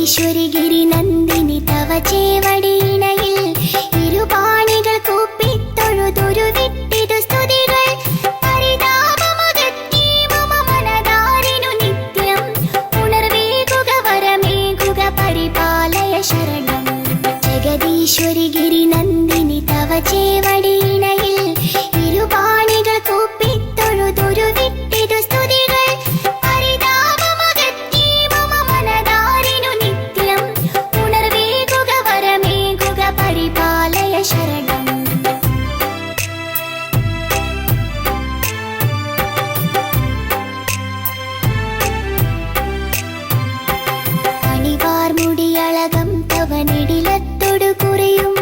ജഗദീശ്വരി ഗിരിനന്ദിനി തവ ചേവടിയിണയിൽ ഇരുപാണികൾ കൂപ്പിത്തൊഴുതൊരു വിട്ടിതു സ്തുതികൾ പരിതാപമകറ്റി മമ മനതാരിനു നിത്യം ഉണർവേകുക വരമേകുക പരിപാലയ ശരണം ജഗദീശ്വരി ഗിരിനന്ദിനി തവ ചേവടിയിണയിൽ ഇരുപാണികൾ കൂപ്പിത്തൊഴുതൊരു വിട്ടിതു സ്തുതികൾ ശരണം അണിവാർമുടിയളകം തവനിടിലത്തൊടു കുറിയും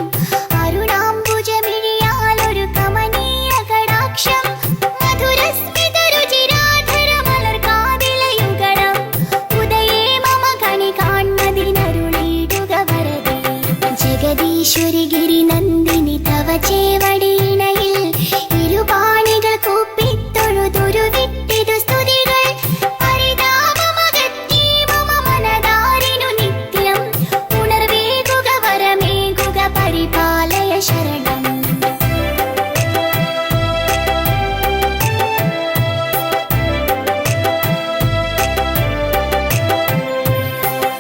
അരുണാംബുജമിഴിയാലൊരു കമനീയ കടാക്ഷം മധുരസ്മിതരുചിരാധരമലർകാതിലയുഗളം ഉദയേ മമ കണി കാൺമതിനരുളിയിടുക വരദേ ജഗദീശ്വരി ഗിരിനന്ദിനി തവ ചേവടിയിണയിൽ ഇരുപാണികൾ കൂപ്പിത്തൊഴുതൊരു വിട്ടിതു സ്തുതികൾ പരിതാപമകറ്റി മമ മനതാരിനു നിത്യം ഉണർവേകുക വരമേകുക പരിപാലയ ശരണം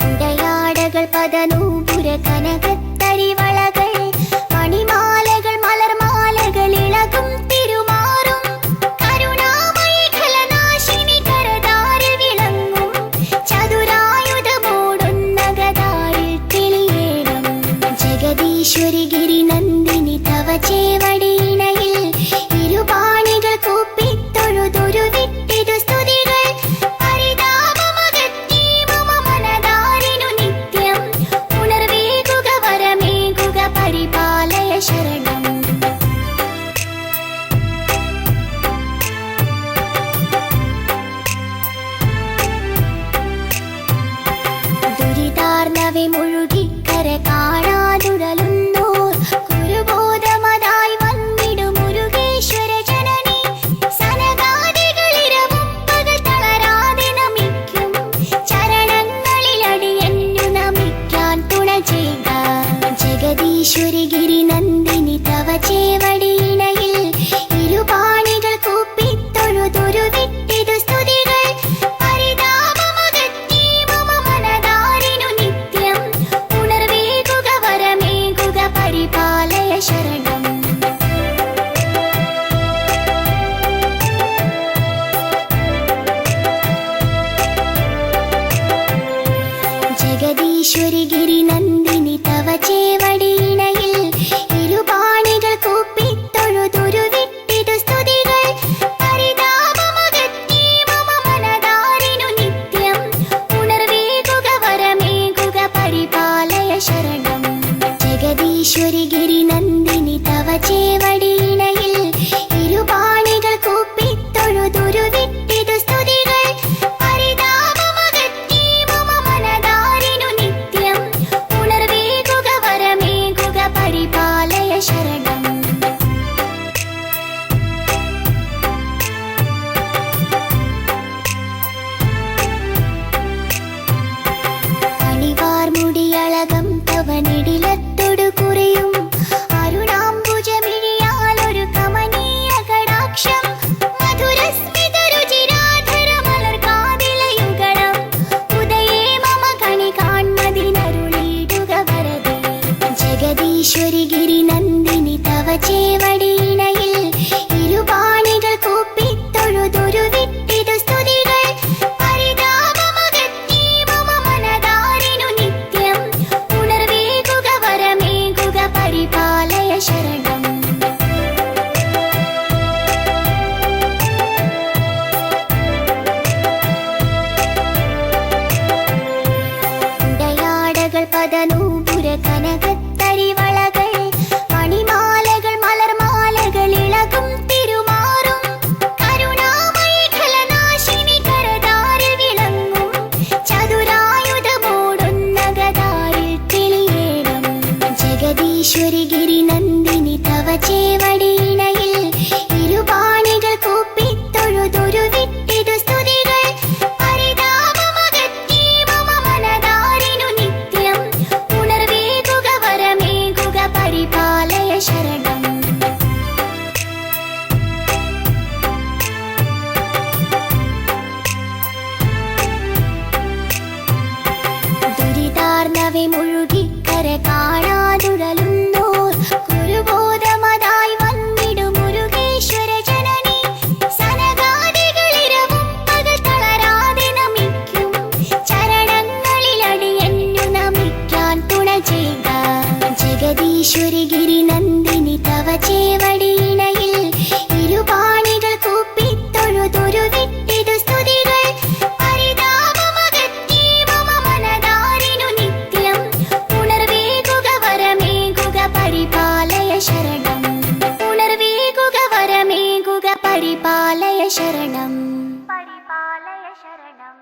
ഉടയാടകൾ പദനൂപുര കനകത്തരിവളകൾ മണിമാലകൾ മലർമാലകൾ ഇളകും തിരുമാറും കരുണാമയി ഖലനാശിനി കരതാരിൽ വിളങ്ങും ചതുരായുധമോടുന്ന ഗദാരിൽ തെളിയേണം ജഗദീശ്വരി ഗിരിനന്ദിനി തവ ചേവടിയിണയിൽ ഇരുപാണികൾ കൂപ്പിത്തൊഴുതൊരു വിട്ടിതു സ്തുതികൾ പരിതാപമകറ്റി മമ മനതാരിനു നിത്യം ഉണർവേകുക വരമേകുക പരിപാലയ ശരണം ദുരിതാർന്നവെ മുഴുകിക്കര കാണാതുഴലുന്നോർ കുരുബോധമതായി വന്നിടും മുരുകേശ്വര ജനനി സനകാദികളിരവും പകൽ തളരാതെ നമിക്കും ചരണങ്ങളിലടിയന്നു നമിക്കാൻ തുണ ചെയ്യുക ജഗദീശ്വരി ഗിരിനന്ദിനി തവ ചേവടിയിണയിൽ ഇരുപാണികൾ കൂപ്പിത്തൊഴുതൊരു വിട്ടിതു സ്തുതികൾ പരിതാപമകറ്റി മമ മനതാരിനു നിത്യം ഉണർവേകുക വരമേകുക പരിപാലയ ശരണം ജഗദീശ്വരി ഗിരിനന്ദിനി തവ ചേവടിയിണയിൽ ഇരുപാണികൾ കൂപ്പിത്തൊഴുതൊരു വിട്ടിതു സ്തുതികൾ പരിതാപമകറ്റി മമ മനതാരിനു നിത്യം ഉണർവേകുക വരമേകുക പരിപാലയ ശരണം ജഗദീശ്വരി ഗിരിനന്ദിനി തവ ചേവടിയിണയിൽ ഇരുപാണികൾ കൂപ്പിത്തൊഴുതൊരു വിട്ടിതു സ്തുതികൾ പരിതാപമകറ്റി മമ മനതാരിനു നിത്യം ഉണർവേകുക വരമേകുക പരിപാലയ ശരണം അണിവാർമുടിയളകം തവനിടിലത്തൊടു കുറിയും അരുണാംബുജമിഴിയാലൊരു കമനീയ കടാക്ഷം മധുരസ്മിതരുചിരാധരമലർകാതിലയുഗളം ഉദയേ മമ കണി കാൺമതിനരുളിയിടുക വരദേ ജഗദീശ്വരി ഗിരിനന്ദിനി തവ ചേവടിയിണയിൽ ഇരുപാണികൾ കൂപ്പിത്തൊഴുതൊരു വിട്ടിതു സ്തുതികൾ പരിതാപമകറ്റി മമ മനതാരിനു നിത്യം ഉണർവേകുക വരമേകുക പരിപാലയ ശരണം ഉടയാടകൾ പദനൂപുര കനകത്തരിവളകൾ മണിമാലകൾ മലർമാലകൾ ഇളകും തിരുമാറും കരുണാമയി ഖലനാശിനി കരതാരിൽ വിളങ്ങും ചതുരായുധമോടുന്ന ഗദാരിൽ തെളിയേണം ജഗദീശ്വരി ഗിരിനന്ദിനി തവ ചേവടിയിണയിൽ ഇരുപാണികൾ കൂപ്പിത്തൊഴുതൊരു വിട്ടിതു സ്തുതികൾ പരിതാപമകറ്റി മമ മനതാരിനു നിത്യം ചിന്തയാകവെ മുഴുകിക്കര കാണാതുഴലുന്നോർ കുരുബോധമതായി വന്നിടും മുരുകേശ്വര ജനനി സനകാദികളിരവും പകൽ തളരാതെ നമിക്കും ചരണങ്ങളിലടിയന്നു നമിക്കാൻ തുണ ചെയ്ത ജഗദീശ്വരി ഗിരിനന്ദിനി തവ ചേവടിയിണയിൽ ഇരുപാണികൾ കൂപ്പിത്തൊഴുതൊരു വിട്ടിതു സ്തുതികൾ പരിതാപമകറ്റി മമ മനതാരിനു നിത്യം ഉണർവേകുക വരമേകുക പരിപാലയ ശരണം ഉണർവേകുക വരമേകുക പരിപാലയ ശരണം പരിപാലയ ശരണം.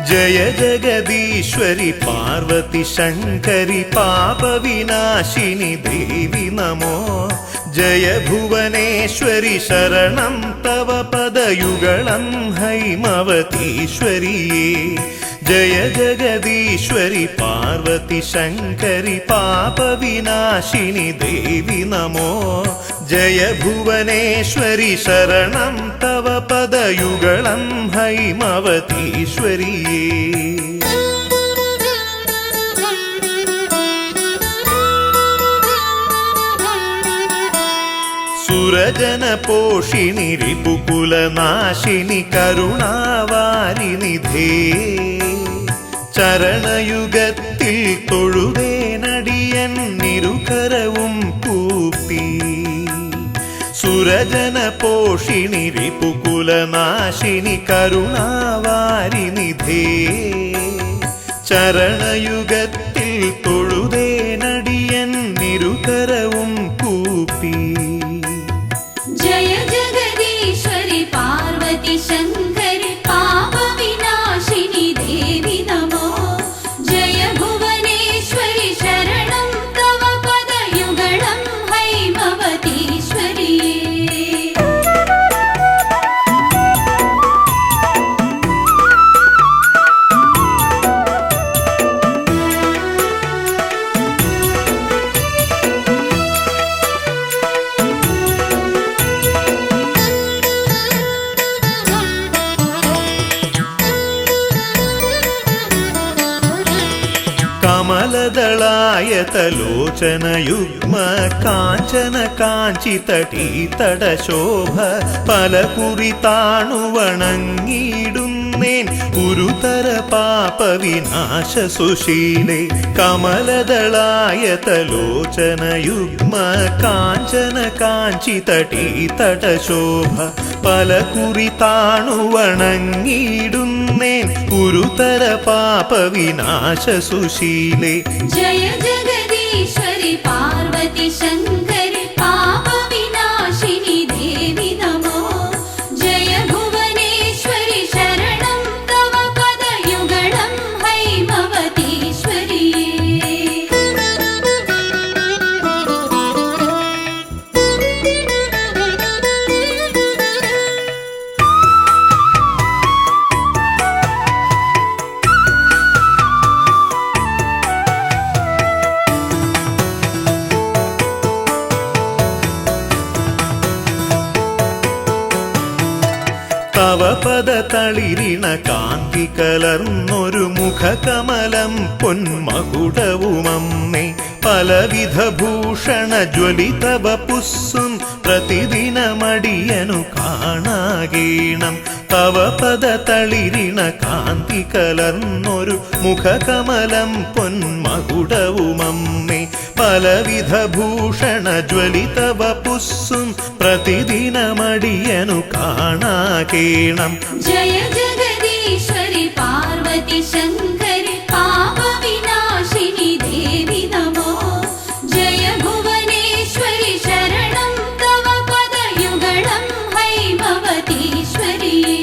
जय जगदीश्वरि पार्वती शङ्करि पापविनाशिनि देवि नमो जय भुवनेश्वरि शरणं तव पदयुगलं हैमवतीश्वरिये जय जगदीश्वरि पार्वती शङ्करि पापविनाशिनि देवि नमो जय भुवनेश्वरि शरणं तव पदयुगलं हैमवतीश्वरिये सुरजनपोषिणि रिपुकुलनाशिनि करुणावारिनिधे ചരണയുഗത്തിൽ തൊഴുതേനടിയന്നിരുകരവും കൂപ്പി സുരജന പോഷിണി റിപുകുലനാശിനി കരുണാവാരിനിധേ ചരണയുഗത്തിൽ തൊഴുതേനടിയന്നിരുകരവും കൂപ്പി ജയ ജഗദീശ്വരി പാർവതി ശങ്കരി പാപവിനാശിനി ദേവി നമോ ജയ ഭുവനേശ്വരി ശരണം തവ പദയുഗളം ഹൈമവതീശ്വരിയേ കമലദളായതലോചനയുഗ്മ കാഞ്ചന കാഞ്ചിതടീതടശോഭ പലകുറി താണുവണങ്ങിയിടുന്നേൻ ഗുരുതര പാപവിനാശ സുശീലേ കമലദളായതലോചനയുഗ്മ കാഞ്ചന കാഞ്ചിതടീതടശോഭ പലകുറി താണുവണങ്ങിയിടുന്നേൻ ഗുരുതര പാപവിനാശ സുശീലേ ജയ ജഗദീശ്വരി പാർവതി ശങ്കരി പാപവിനാശിനി ദേവി നമോ ജയ ഭുവനേശ്വരി ശരണം തവ പദയുഗളം ഹൈമവതീശ്വരിയേ തവ പദ തളിരിണ കാന്തി കലർന്നൊരു മുഖകമലം പൊന്മകുടവുമമ്മേ പലവിധ ഭൂഷണ ജ്വലിത വപുസ്സും പ്രതിദിനമടിയനു കാണാകേണം തവ പദ തളിരിണ കാന്തി കലർന്നൊരു മുഖകമലം പൊന്മകുടവുമമ്മേ പലവിധ ഭൂഷണ ജ്വലിത വപുസ്സും പ്രതിദിനമടിയനു കാണാകേണം ജയ ജഗദീശ്വരി പാർവതി ശങ്കരി പാപവിനാശിനി ദേവി നമോ ജയ ഭുവനേശ്വരി ശരണം തവ പദയുഗളം ഹൈമവതീശ്വരിയേ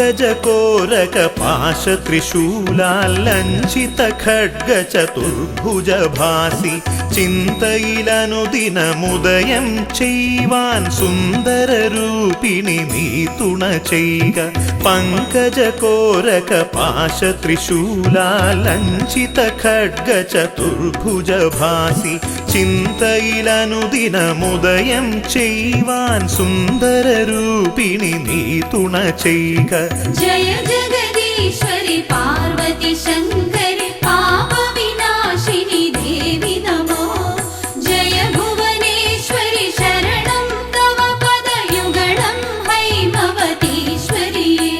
പങ്കജകോരകപാശത്രിശൂലാലഞ്ചിത ഖഡ്ഗചതുർഭുജഭാസി ചിന്തയിലനുദിനമുദയം ചെയ്യുവാൻ സുന്ദരരൂപിണി നീ തുണ ചെയ്യുക. പങ്കജകോരകപാശത്രിശൂലാലഞ്ചിത ഖഡ്ഗചതുർഭുജഭാസി ചിന്തയിലനുദിനമുദയം ചെയ്യുവാൻ സുന്ദരരൂപിണി നീ തുണ ചെയ്യുക. ജയ ജഗദീശ്വരി പാർവതി ശങ്കരി പാപവിനാശിനി ദേവി നമോ. ജയ ഭുവനേശ്വരി ശരണം തവ പദയുഗളം ഹൈമവതീശ്വരിയേ.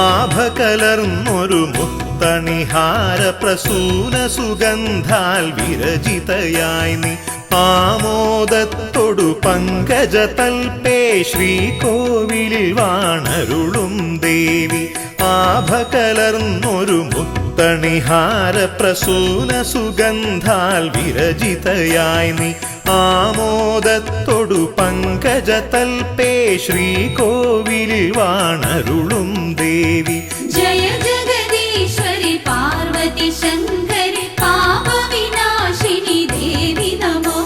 ആഭകലർന്നൊരു മുത്തണിഹാര പ്രസൂന സുഗന്ധാൽ വിരചിതയായി നീ ആമോദത്തൊടു പങ്കജതൽപേ ശ്രീകോവിലിൽ വാണരുളും ദേവി. ആഭകലർന്നൊരു മുത്തണിഹാര പ്രസൂന സുഗന്ധാൽ വിരചിതയായി നീ ആമോദത്തൊടു പങ്കജതൽപേ ശ്രീകോവിലിൽ വാണരുളും ദേവി. ജയ ജഗദീശ്വരി പാർവതി ശങ്കരി പാപവിനാശിനി ദേവി നമോ.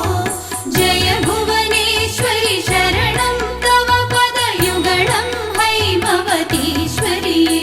ജയ ഭുവനേശ്വരി ശരണം തവ പദയുഗളം ഹൈമവതീശ്വരിയേ.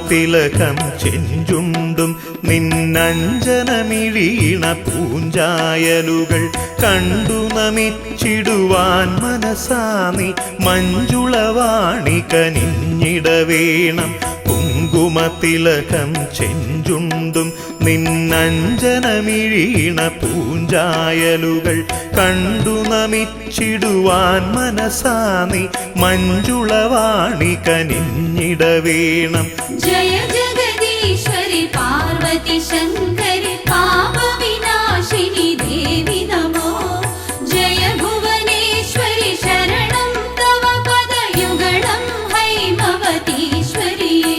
തിലകം ചെഞ്ചുണ്ടും നിന്നഞ്ജനമിഴീണ പൂഞ്ചായലുകൾ കണ്ടു നമിച്ചിടുവാൻ മനസാനി മഞ്ജുളവാണി കനിഞ്ഞിടവേണം. കുങ്കുമത്തിലകം ചെഞ്ചുണ്ടും നിന്നഞ്ജനമിഴീണ പൂഞ്ചായലുകൾ കണ്ടു നമിച്ചിടുവാൻ മനസാനി മഞ്ജുളവാണി കനിഞ്ഞിടവേണം. ജയ ജഗദീശ്വരി പാർവതി ശങ്കരി പാപവിനാശിനി ദേവി നമോ. ജയ ഭുവനേശ്വരി ശരണം തവ പദയുഗളം ഹൈമവതീശ്വരിയേ.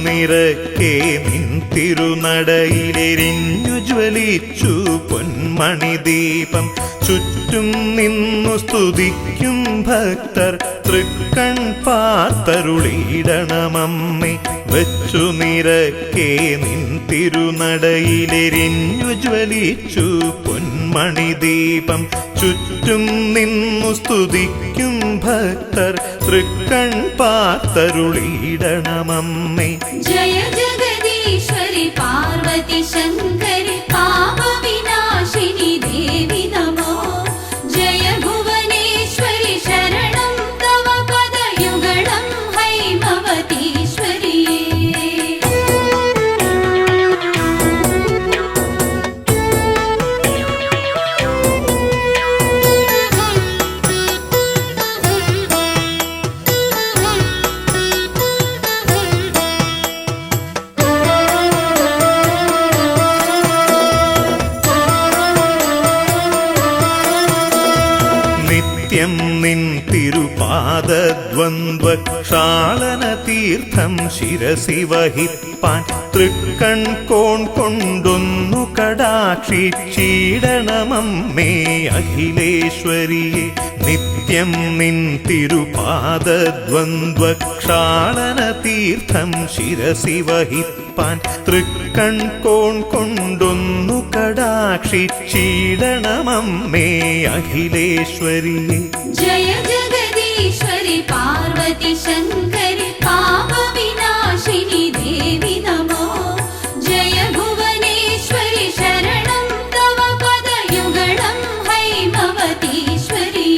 നിറക്കെ നിൻ തിരുനടയിലെരിഞ്ഞു ജ്വലിച്ചു പൊന്മണി ദീപം ചുറ്റും നിന്നു സ്തുതിക്കും ഭക്തർ തൃക്കൺ പാർത്തരുളിയിടണമമ്മേ. വെച്ചു നിറക്കെ നിൻ തിരുനടയിലെരിഞ്ഞു ജ്വലിച്ചു പൊന്മണി ദീപം ചുറ്റും നിന്നു സ്തുതിക്കും ഭക്തർ തൃക്കൺ പാർത്തരുളിയിടണമമ്മേ. ജയ ജഗദീശ്വരി പാർവതി ശങ്കരി പാപവിനാശിനി ദേവി നമോ. ജയ ഭുവനേശ്വരി ശരണം തവ പദയുഗളം ഹൈമവതീശ്വരിയേ. നിത്യം നിൻ തിരുപാദദ്വന്ദ്വക്ഷാളന തീർത്ഥം ശിരസി വഹിപ്പാൻ തൃക്കൺ കോൺ കൊണ്ടൊന്നു കടാക്ഷിച്ചിടണമമ്മേ അഖിലേശ്വരിയെ. നിത്യം നിത്യം നിൻ തിരുപാദദ്വന്ദ്വക്ഷാളന തീർത്ഥം ശിരസി വഹിപ്പാൻ തൃക്കൺ കോൺ കൊണ്ടൊന്നു കടാക്ഷിച്ചിടണമമ്മേ അഖിലേശ്വരിയെ. जय जगदीश्वरि पार्वती शङ्करि पापविनाशिनि देवि नमो. जय भुवनेश्वरि शरणं तव पदयुगलं हैमवतीश्वरि.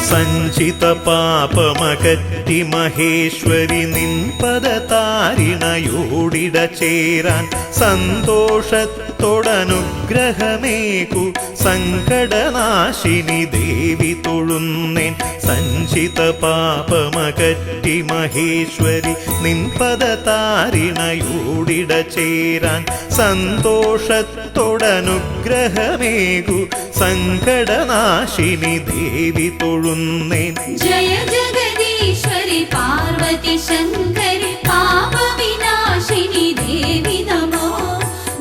സഞ്ചിത പാപമകറ്റി മഹേശ്വരി നിൻപദതാരിണയോടിട ചേരാൻ സന്തോഷത്തോടനുഗ്രഹമേകു സങ്കടനാശിനി ദേവി തൊഴുന്നേൻ. സഞ്ചിത പാപമകറ്റി മഹേശ്വരി നിൻപദതാരിണയോടിട ചേരാൻ സന്തോഷത്തോടനുഗ്രഹമേകു സങ്കടനാശിനി ദേവി തൊഴുന്നേൻ. जय जगदीश्वरि पार्वती शङ्करि पापविनाशिनि देवि नमो.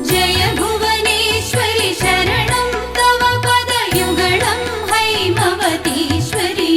जय भुवनेश्वरि शरणं तव पदयुगलं हैमवतीश्वरि.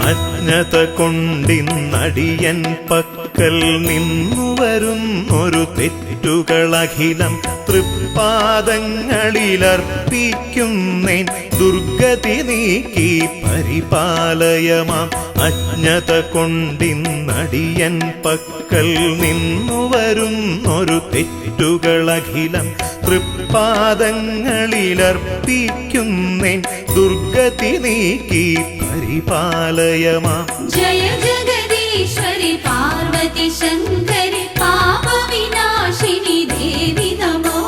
അജ്ഞത കൊണ്ടിന്നടിയൻ പക്കൽ നിന്നു വരുന്നൊരു തെറ്റുകളഖിലം തൃപ്പാദങ്ങളിലർപ്പിക്കുന്നേൻ. ദുർഗതി നീക്കി പരിപാലയമാം. അജ്ഞത കൊണ്ടിന്നടിയൻ പക്കൽ നിന്നു വരുന്നൊരു തെറ്റുകളഖിലം തൃപ്പാദങ്ങളിലർപ്പിക്കുന്നേൻ. ദുർഗതി നീക്കി പരിപാലയമാം. जय जगदीश्वरि पार्वती शङ्करि पापविनाशिनि देवि नमो.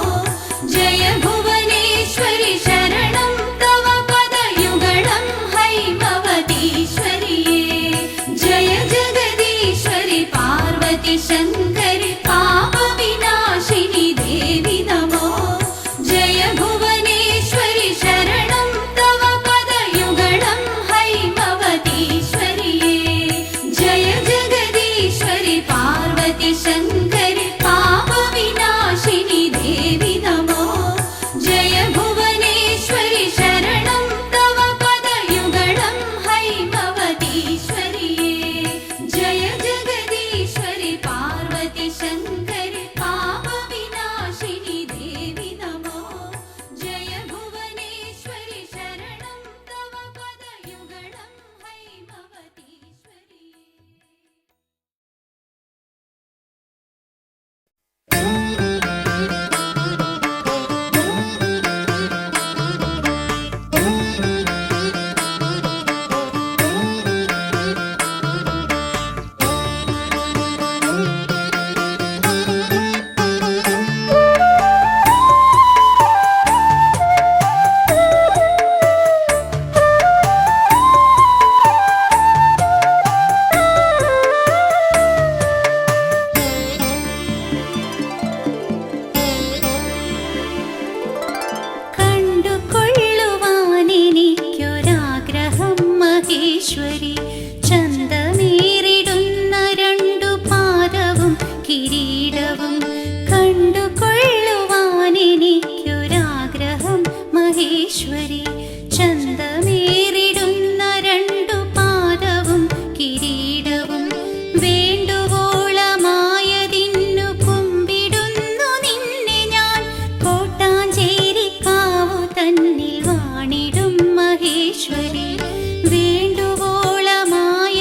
जय भुवनेश्वरि शरणं तव पदयुगलं हैमवतीश्वरि. जय जगदीश्वरि पार्वती शङ्करि पापविनाशिनि देवि नमो. जय भुवनेश्वरि शरणं तव पदयुगलं हैमवतीश्वरि. जय जगदीश्वरि पार्वती शङ्करि पापविनाशिनि देवि नमो. जय भुवनेश्वरि शरणं तव पदयुगलं हैमवतीश्वरि. जय जगदीश्वरि पार्वती शङ्करि पापविनाशिनि देवि नमो. जय भुवनेश्वरि शरणं तव पदयुगलं हैमवतीश्वरि. കണ്ടുകൊള്ളുവാനെനിക്കൊരാഗ്രഹം മഹേശ്വരി. ചന്തമേറിടുന്ന രണ്ടു പാദവും കിരീടവും കണ്ടുകൊള്ളുവാനെനിക്കൊരാഗ്രഹം മഹേശ്വരി. ചന്തമേറിടുന്ന രണ്ടു പാദവും കിരീടവും വേണ്ടുവോളമായതിന്നു കുമ്പിടുന്നു നിന്നെ ഞാൻ. കോട്ടാഞ്ചേരിക്കാവു തന്നിൽ വാണിടും മഹേശ്വരി. വേണ്ടുവോളമായ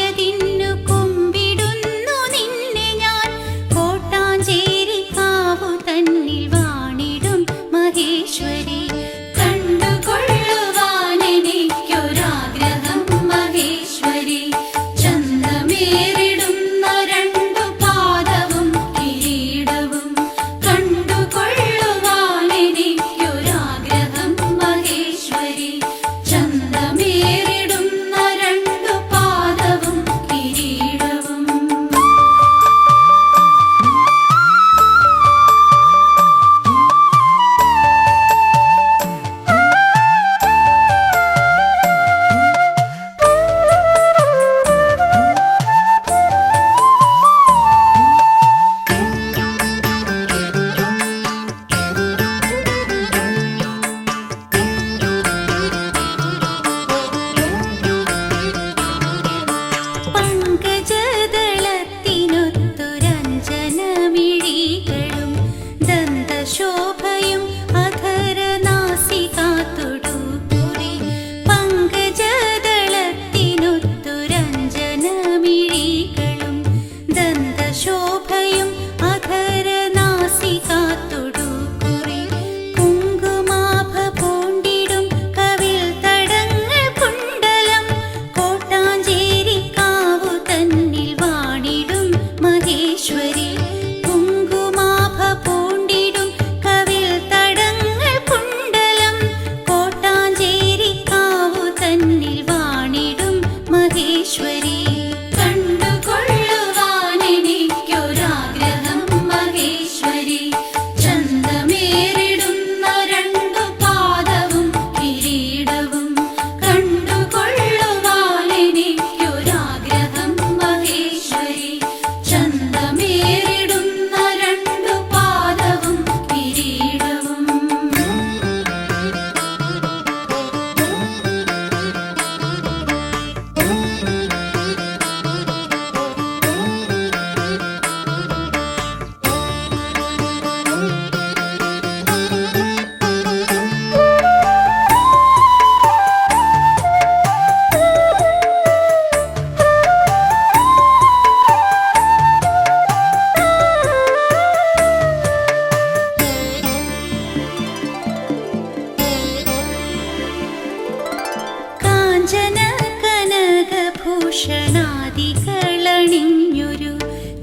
കനകഭൂഷണാദികളണിഞ്ഞൊരു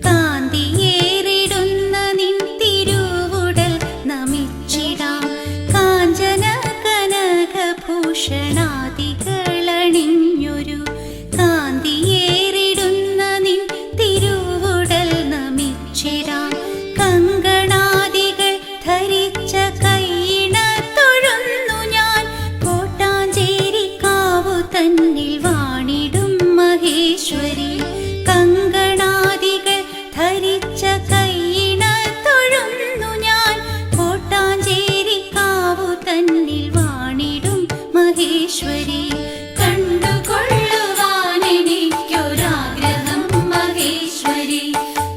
കാന്തിയേറിടുന്ന നിൻ തിരുവുടൽ നമിച്ചിടാം. കാഞ്ചന കനകഭൂഷണാദികളണിഞ്ഞൊരു കാന്തിയേറിടുന്ന നിൻ തിരുവുടൽ നമിച്ചിടാം. കങ്കണാദികൾ ധരിച്ച കൈയിണ തൊഴുന്നു ഞാൻ. കോട്ടാഞ്ചേരിക്കാവു തന്നിൽ വാണിടും മഹേശ്വരി. കങ്കണാദികൾ ധരിച്ച കൈയിണ തൊഴുന്നു ഞാൻ. കോട്ടാഞ്ചേരിക്കാവു തന്നിൽ വാണിടും മഹേശ്വരി. കണ്ടുകൊള്ളുവാനെനിക്കൊരാഗ്രഹം മഹേശ്വരി.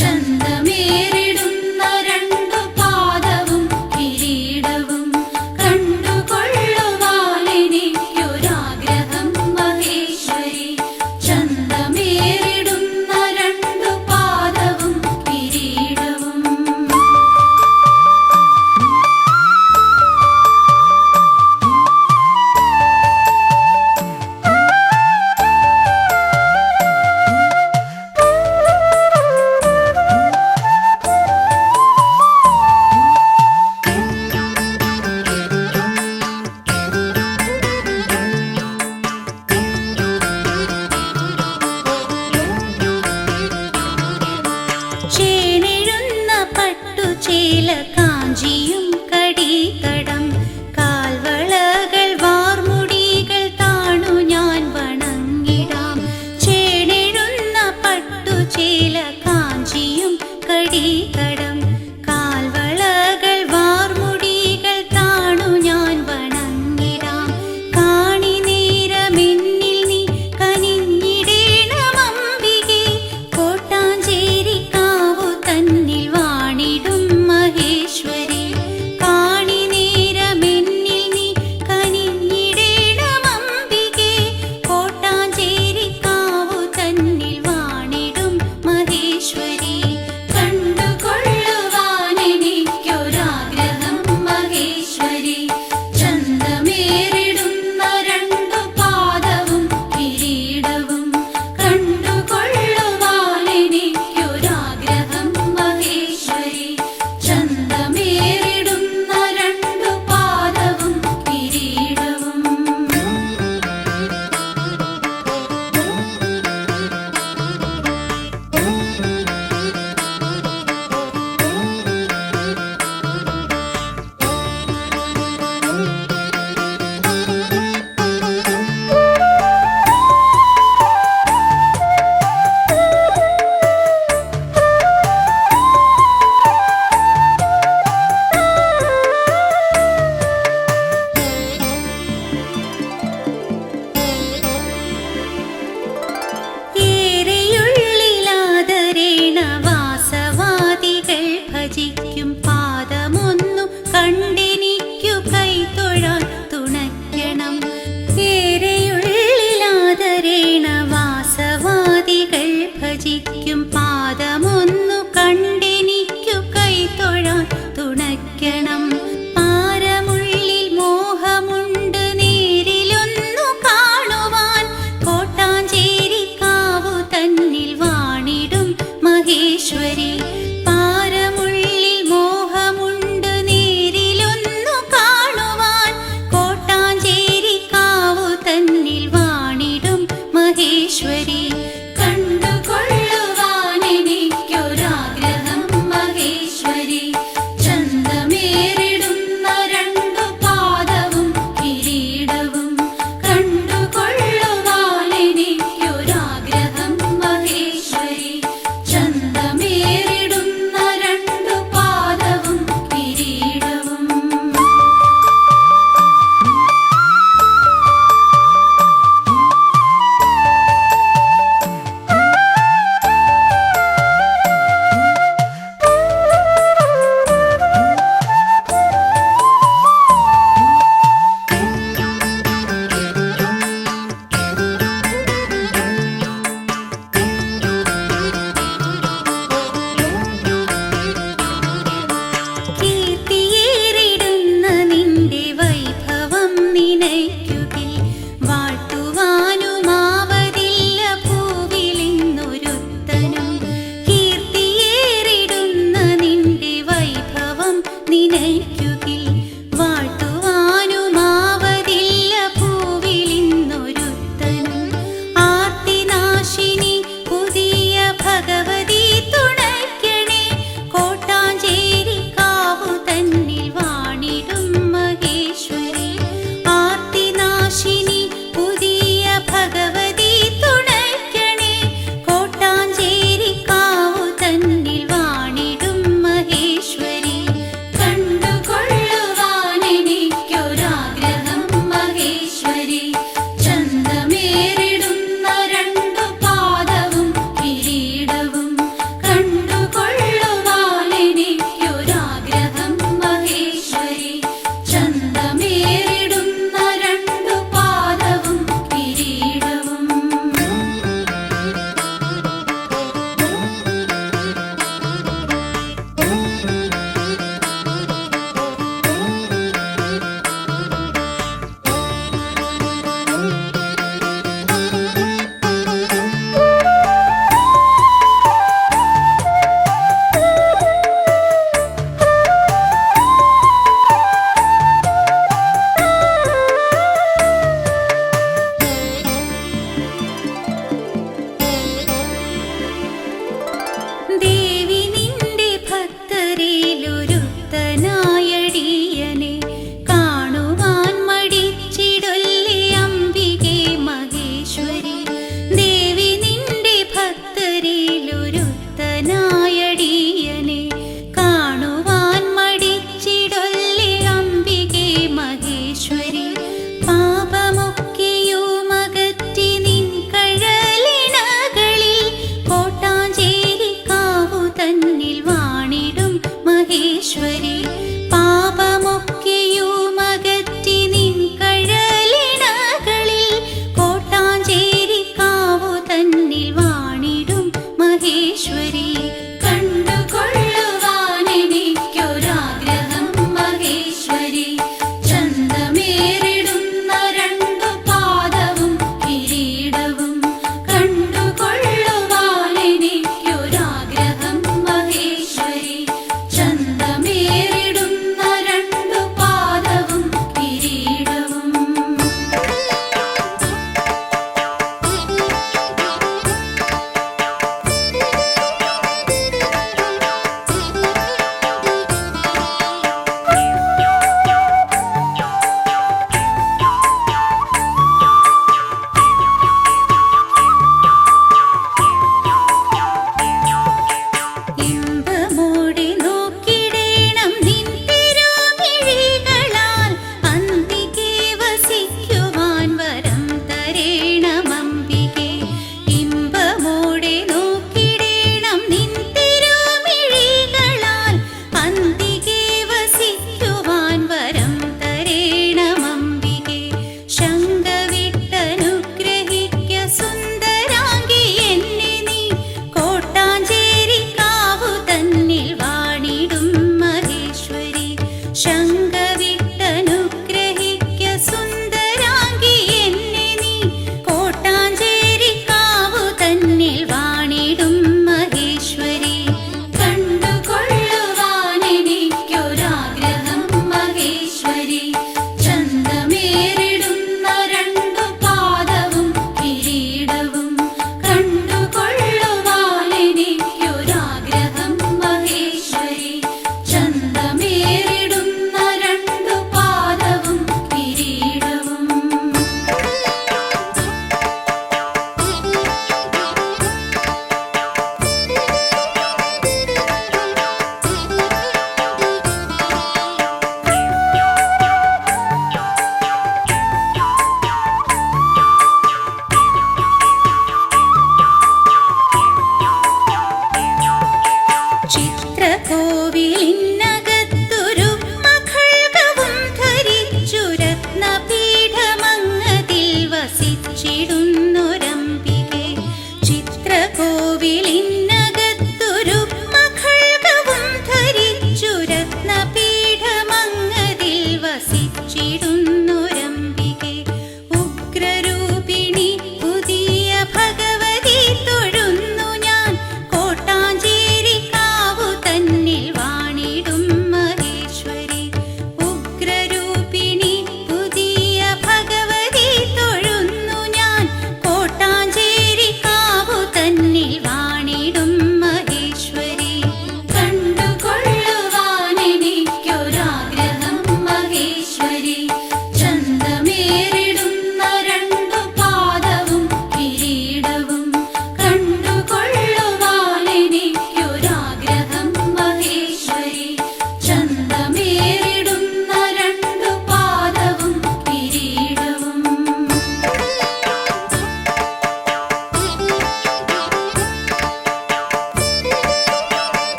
ചന്തമേറിടുന്ന രണ്ടു പാദവും കിരീടവും. കണ്ടുകൊള്ളുവാനെനിക്കൊരാഗ്രഹം മഹേശ്വരി. ചന്തമേറിടുന്ന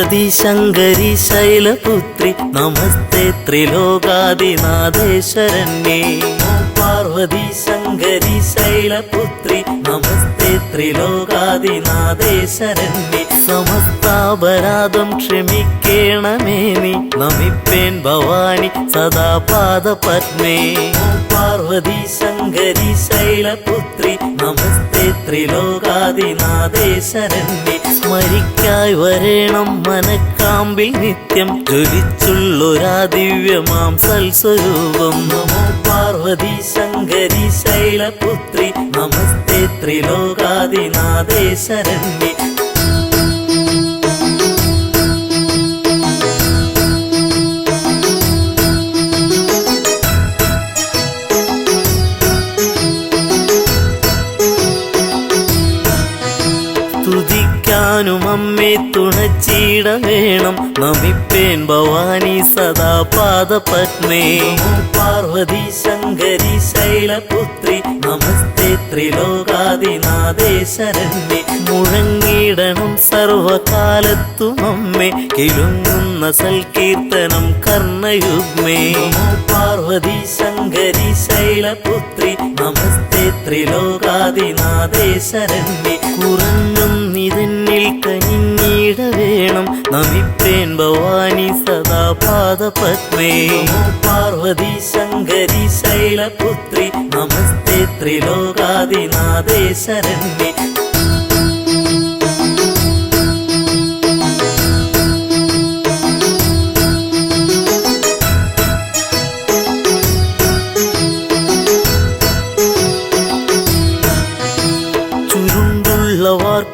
പാർവതി ശങ്കരി ശൈലപുത്രി നമസ്തേ ത്രിലോകാദിനാഥേശ്വരന്യേ. പാർവതി ശങ്കരി ശൈലപുത്രി നമസ്തേ ത്രിലോകാദിനാഥേശ്വരന്യേ. സമസ്താപരാധം ക്ഷമിക്കേണമേ നീ നമിപ്പേൻ ഭവാനി സദാ പാദപത്മേ. പാർവതി ശങ്കരി ശൈലപുത്രി നമസ്തേ ത്രിലോകാദിനാഥേശ്വരന്യേ. സ്മരിക്കായി വരേണം മനക്കാമ്പിൽ നിത്യം ജ്വലിച്ചുള്ളൊരാ ദിവ്യമാം സൽസ്വരൂപം. നമോ പാർവതി ശങ്കരി ശൈലപുത്രി നമസ്തേ ത്രിലോകാദിനാഥേശ്വരന്യേ. സ്തുതിക്കാനും അമ്മേ തുണച്ചിട വേണം നമിപ്പേൻ ഭവാനി സദാ പാദപത്മേ. പാർവതി ശങ്കരി ശൈലപുത്രി നമസ്തേ ത്രിലോകാദിനാഥേശ്വരന്യേ. മുഴങ്ങിടണം സർവകാലത്തും അമ്മേ കിലുങ്ങുന്ന സൽകീർത്തനം കർണയുഗ്മേ. പാർവതി ശങ്കരി ശൈലപുത്രി നമസ്തേ ത്രിലോകാദിനാഥേശ്വരന്യേ. കുറഞ്ഞും നിതന്നിൽ കനിഞ്ഞിട വേണം നമിപ്പേൻ ഭവാനി സദാ പാദപത്മേ. പാർവതി ശങ്കരി ശൈലപുത്രി നമസ്തേ ത്രിലോകാദിനാഥേശ്വരന്യേ.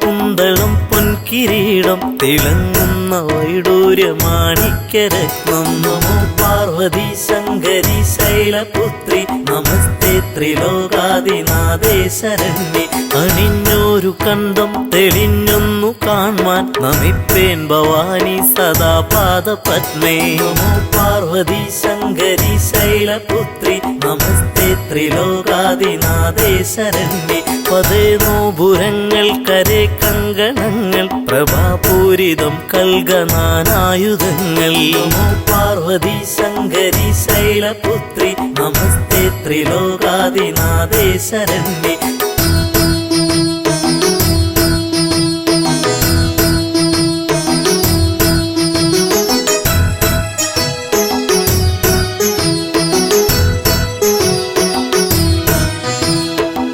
കുന്തളം പൊൻകിരീടം തിളങ്ങുന്ന വൈഡൂര്യമാണിക്യരത്നം. നമോ പാർവതി ശങ്കരി ശൈലപുത്രി നമസ്തേ ത്രിലോകാദിനാഥേശ്വരന്യേ. അണിഞ്ഞോരു കണ്ടം തെളിഞ്ഞൊന്നു കാൺമാൻ നമിപ്പേൻ ഭവാനി സദാ പാദപത്മേ. നമോ പാർവതി ശങ്കരി ശൈലപുത്രി നമസ്തേ ത്രിലോകാദിനാഥേശ്വരന്യേ. പതേനോപുരങ്ങൾ കരേ കങ്കണങ്ങൾ പ്രഭാപൂരിതം കൽഗനാനായുധങ്ങൾ. നമോ പാർവതി ശങ്കരി ശൈലപുത്രി നമസ്തേ ത്രിലോകാദിനാഥേശ്വരന്യേ.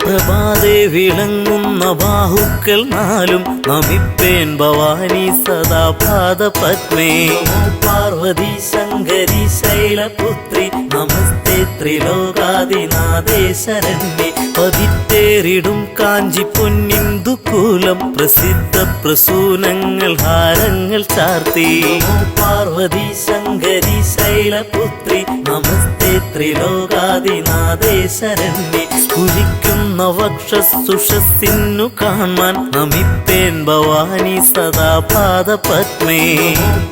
പ്രഭാതേ വിളങ്ങുന്ന ബാഹുക്കൾ നാലും നമിപ്പേൻ ഭവാനി സദാ പാദപത്മേ. പാർവതി ശങ്കരി ശൈലപുത്രി നമസ്തേ ത്രിലോകാദിനാഥേശ്വരന്യേ. പതിത്തേറിടും കാഞ്ചി പൊന്നിന്ദുകൂലം പ്രസിദ്ധ പ്രസൂനങ്ങൾ ഹാരങ്ങൾ ചാർത്തി. പാർവതി ശങ്കരി ശൈലപുത്രി നമസ്തേ ത്രിലോകാദിനാഥേശ്വരന്യേ. സ്ഫുരിക്കുന്ന വക്ഷസുഷസ്സിന്നു കാണാൻ നമിപ്പേൻ ഭവാനി സദാ പാദപത്മേ.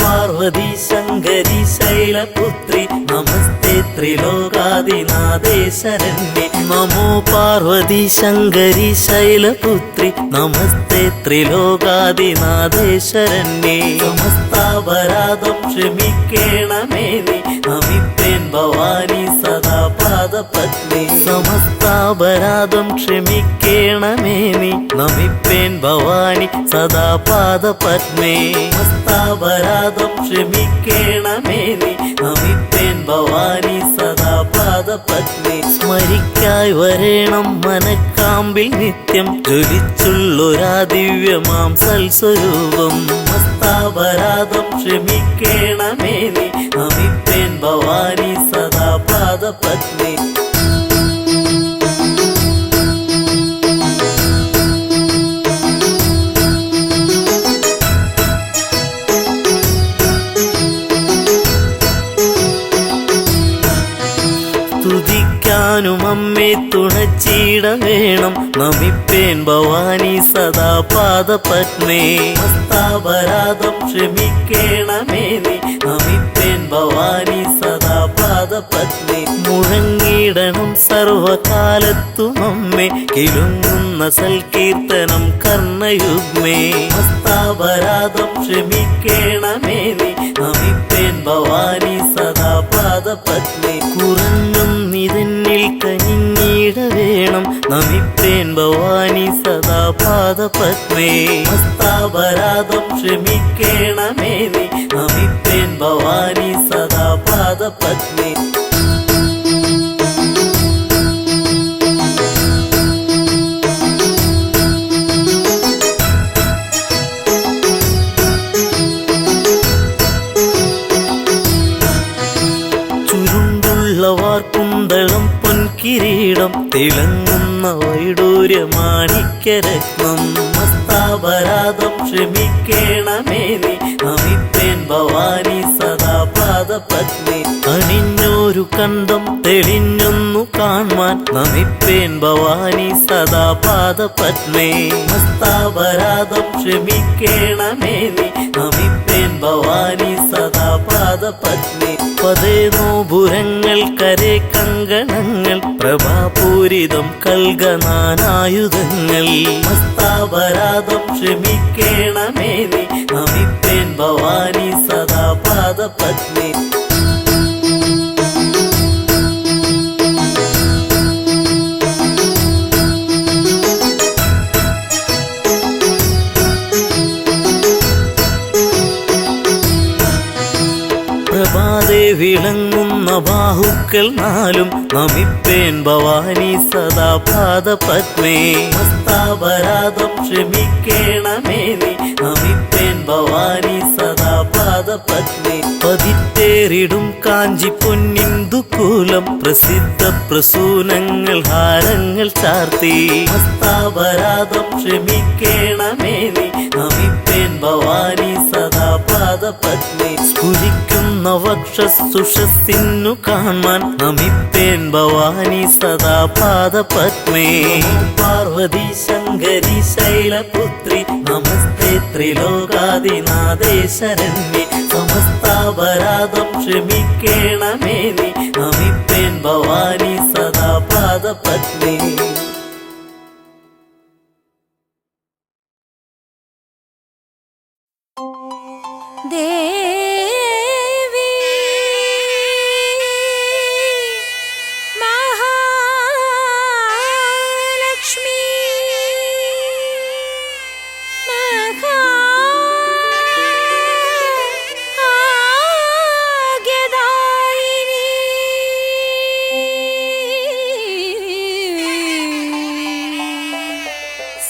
പാർവതി ശങ്കരി ശൈലപുത്രി നമസ്തേ ത്രിലോകാദിനാഥേശ്വരന്യേ. നമോ പാർവതി ശങ്കരി ശൈലപുത്രി നമസ്തേ ത്രിലോകാദിനാഥേശ്വരന്യേ. സമസ്താപരാധം ക്ഷമിക്കേണമേ നീ നമിപ്പേൻ ഭവാനി സദാ പാദപത്മേ. സമസ്താപരാധം ക്ഷമിക്കേണമേ നീ നമിപ്പേൻ ഭവാനി സദാ പാദപത്മേ. സമസ്താപരാധം ക്ഷമിക്കേണമേ നീ നമിപ്പേൻ ഭവാനി സദാ പാദപത്മേ. സ്മരിക്കായി വരേണം മനക്കാമ്പിൽ നിത്യം ജ്വലിച്ചുള്ളൊരാ ദിവ്യമാം സൽസ്വരൂപം. സമസ്താപരാധം ക്ഷമിക്കേണമേ നീ നമിപ്പേൻ ഭവാനി സദാ പാദപത്മേ. സ്തുതിക്കാനും അമ്മേ തുണച്ചിട വേണം നമിപ്പേൻ ഭവാനി സദാ പാദപത്മേ. സമസ്താപരാധം ക്ഷമിക്കേണമേ നീ നമിപ്പേൻ ഭവാനി സദാ പാദ പാദപത്നി മുഴങ്ങിടണം സർവകാലത്തും അമ്മേ കിലുങ്ങുന്ന സൽകീർത്തനം കർണയുഗ്മേ ഹസ്താപരാധം ക്ഷമിക്കേണമേ നീ നമിപ്പേൻ ഭവാനി സദാ പാദപത്നി കുറഞ്ഞും നിതന്നിൽ കനിഞ്ഞിട വേണം നമിപ്പേൻ ഭവാനി സദാ പാദപത്മേ ഹസ്താപരാധം ക്ഷമിക്കേണമേ നീ നമിപ്പേൻ ഭവാനി സദാ പാദപത്മേ കുന്തളം പൊൻകിരീടം തിളങ്ങുന്ന വൈഡൂര്യമാണിക്യരത്നം ഹസ്താപരാധം ക്ഷമിക്കേണമേ നീ നമിപ്പേൻ ഭവാനി സദാ പാദപത്നി അണിഞ്ഞൊരു കണ്ടം തെളിഞ്ഞൊന്നു കാൺമാൻ നമിപ്പേൻ ഭവാനി സദാ പാദപത്മേ ഹസ്താപരാധം ക്ഷമിക്കേണമേ നീ നമിപ്പേൻ ഭവാനി സദാ പാദപത്നി പതേ നോപുരങ്ങൾ കരേ കങ്കണങ്ങൾ പ്രഭാപൂരിതം കൽഗനാനായുധങ്ങൾ ഹസ്താപരാധം ക്ഷമിക്കേണമേ നീ നമിപ്പേൻ ഭവാനി സദാ പാദപത്നി പ്രഭാതേ വിളങ്ങുന്ന ബാഹുക്കൾ നാലും നമിപ്പേൻ ഭവാനി സദാ പാദപത്മേ ഹസ്താപരാധം ക്ഷമിക്കേണമേ നീ നമിപ്പേൻ ഭവാനി സദാ പാദപത്മേ പതിത്തേറിടും കാഞ്ചി പൊന്നിന്ദുകൂലം പ്രസിദ്ധ പ്രസൂനങ്ങൾ ഹാരങ്ങൾ ചാർത്തി ഹസ്താപരാധം ക്ഷമിക്കേണമേ നീ നമിപ്പേൻ ഭവാനി സദാ പാദപത്മേ സ്ഫുരിക്കുന്ന വക്ഷസുഷസ്സിന്നു കാണാൻ നമിപ്പേൻ ഭവാനി സദാ പാദപത്മേ പാർവതി ശങ്കരി ശൈലപുത്രി നമസ്തേ ത്രിലോകാദിനാഥേ ശരണ്യേ സമസ്താപരാധം ക്ഷമിക്കേണമേ നീ നമിപ്പേൻ ഭവാനി സദാ പാദപത്മേ ദേവി മഹാലക്ഷ്മി മഹാഭാഗ്യദായിനി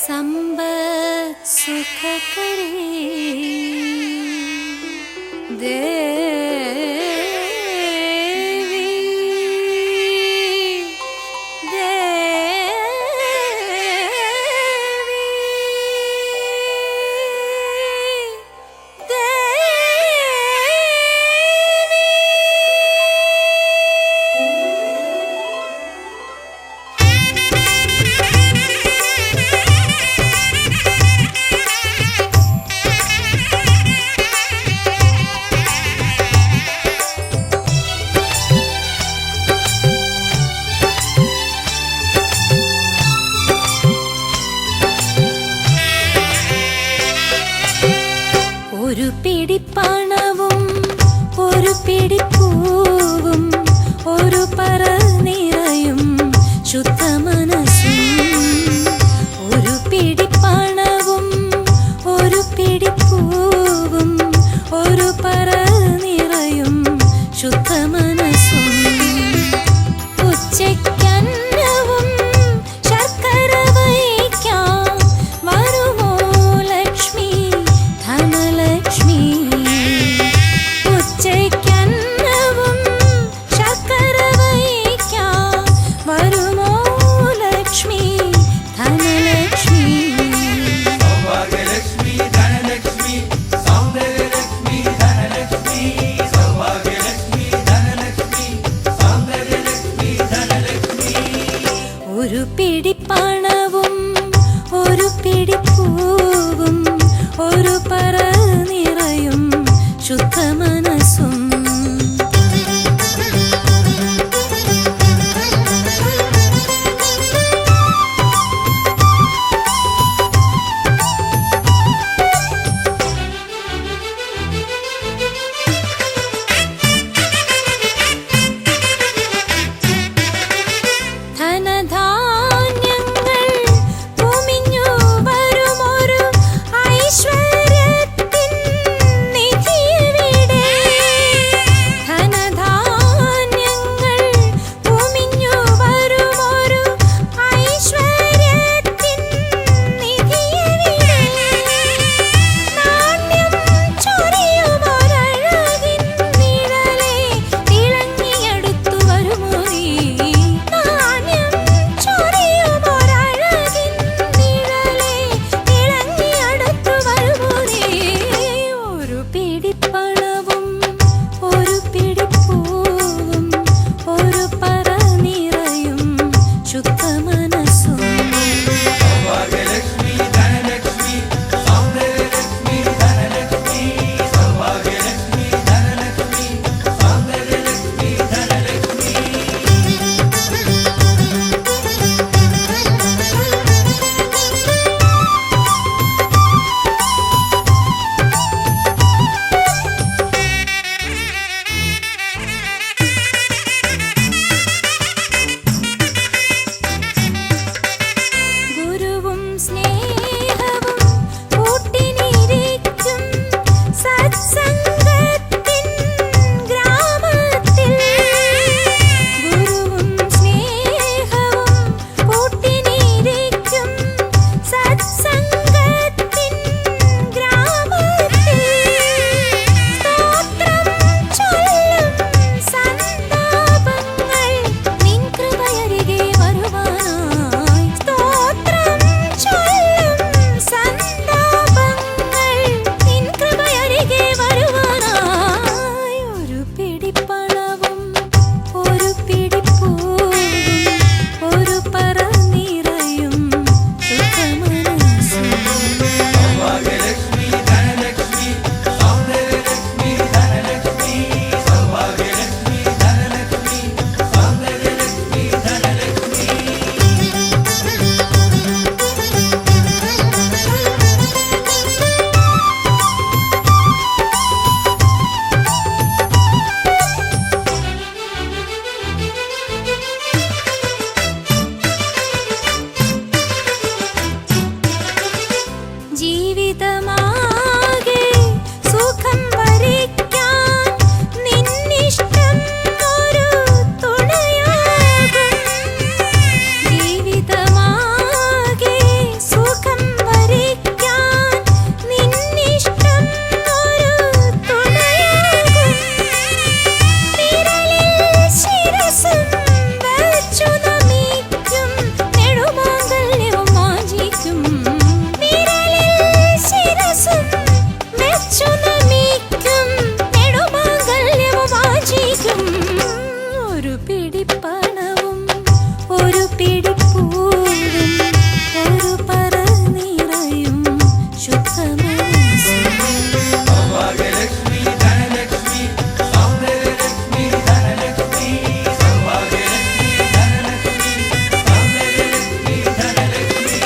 സമ്പത് സുഖകരേ ഒരു പിടിപ്പണവും ഒരു പിടിപ്പൂവും ഒരു പറ നിറയും ശുദ്ധ മനസ്സും ഒരു പിടിപ്പണവും ഒരു പിടിപ്പൂവും ഒരു പറ നിറയും ശുദ്ധ മനസ്സും ഉച്ചയ്ക്കന്നവും ശർക്കര വയ്ക്കാം വരുമോ ലക്ഷ്മി ധനലക്ഷ്മി ഉച്ചയ്ക്കന്നവും ശർക്കര വയ്ക്കാം വരുമോ ലക്ഷ്മി ധനലക്ഷ്മി സൗഭാഗ്യലക്ഷ്മി ധനലക്ഷ്മി സൗന്ദര്യലക്ഷ്മി ധനലക്ഷ്മി സൗഭാഗ്യലക്ഷ്മി ധനലക്ഷ്മി സൗന്ദര്യലക്ഷ്മി ധനലക്ഷ്മി ഒരു പിടിപ്പണവും ഒരു പിടിപ്പൂവും ഒരു പറ നിറയും ശുദ്ധ മനസ്സും പിടിപ്പൂവും ഒരു പറ നിറയും ശുദ്ധമനസ്സും സൗഭാഗ്യലക്ഷ്മി ധനലക്ഷ്മി സൗന്ദര്യലക്ഷ്മി ധനലക്ഷ്മി സൗഭാഗ്യലക്ഷ്മി ധനലക്ഷ്മി സൗന്ദര്യലക്ഷ്മി ധനലക്ഷ്മി.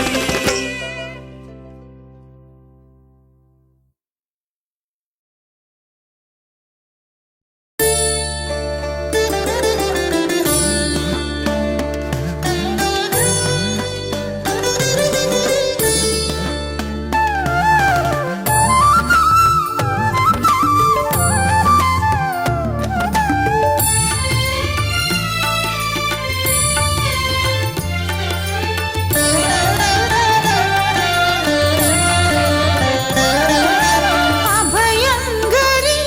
അഭയങ്കരി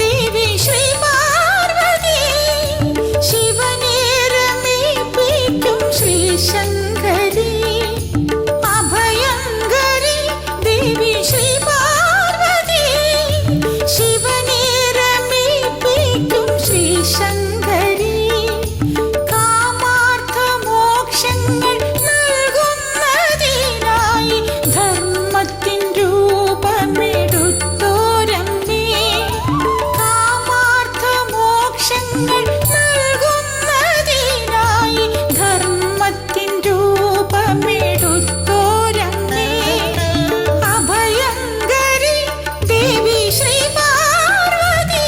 ദേവി ശ്രീ പാർവതി ശിവനെ രമിപ്പിക്കും ശ്രീ ശങ്കരി അഭയങ്കരി ദേവി ശ്രീ പാർവതി ശിവനെ രമിപ്പിക്കും ശ്രീ ശങ്കരി കാമാർത്ഥ മോക്ഷങ്ങൾ നൽകുന്നതിനായി ധർമ്മത്തിൻ രൂപമെടുത്തോരമ്മേ കാമാർത്ഥ മോക്ഷങ്ങൾ നൽകുന്നതിനായി ധർമ്മത്തിൻ രൂപമെടുത്തോരമ്മേ അഭയങ്കരി ദേവി ശ്രീ പാർവതി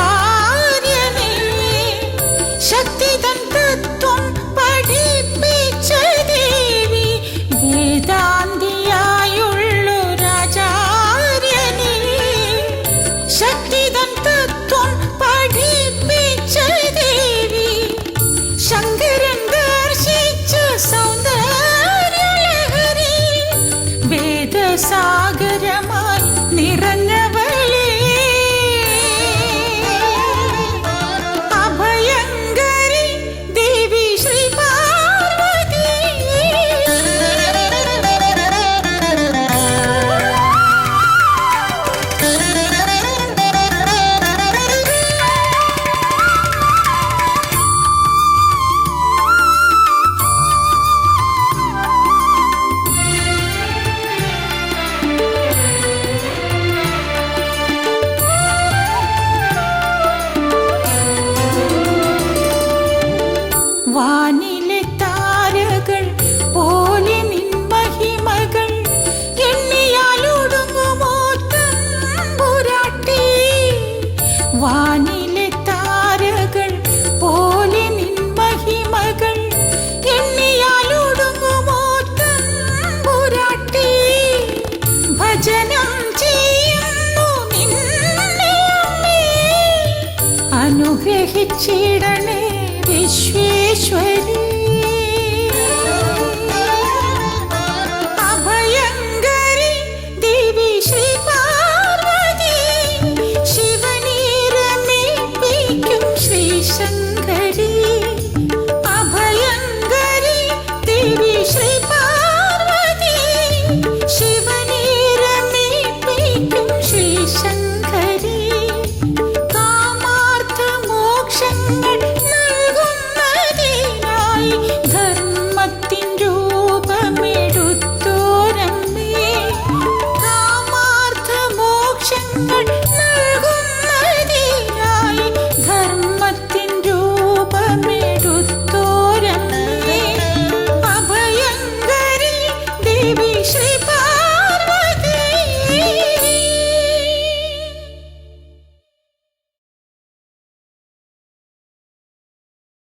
വേദാന്തിയായുള്ളൊരാചാര്യനെ ശക്തിതൻ തത്വം പഠിപ്പിച്ച ദേവി വേദാന്തിയായുള്ളൊരാചാര്യനെ ശക്തിതൻ തത്വം പഠിപ്പിച്ച ദേവി ശങ്കരൻ ദർശിച്ച സൗന്ദര്യലഹരി വേദസാഗരമായി നിറഞ്ഞവളേ അഭയങ്കരി ദേവി ശ്രീ പാർവതി വാനിലെ താരകൾ പോലെ നിൻ മഹിമകൾ എണ്ണിയാലൊടുങ്ങുമോ തമ്പുരാട്ടി വാനിലെ താരകൾ പോലെ നിൻ മഹിമകൾ എണ്ണിയാലൊടുങ്ങുമോ തമ്പുരാട്ടി ഭജനം ചെയ്യുന്നു നിന്നെ അമ്മേ അനുഗ്രഹിച്ചിടണേ വിശ്വേശ്വരി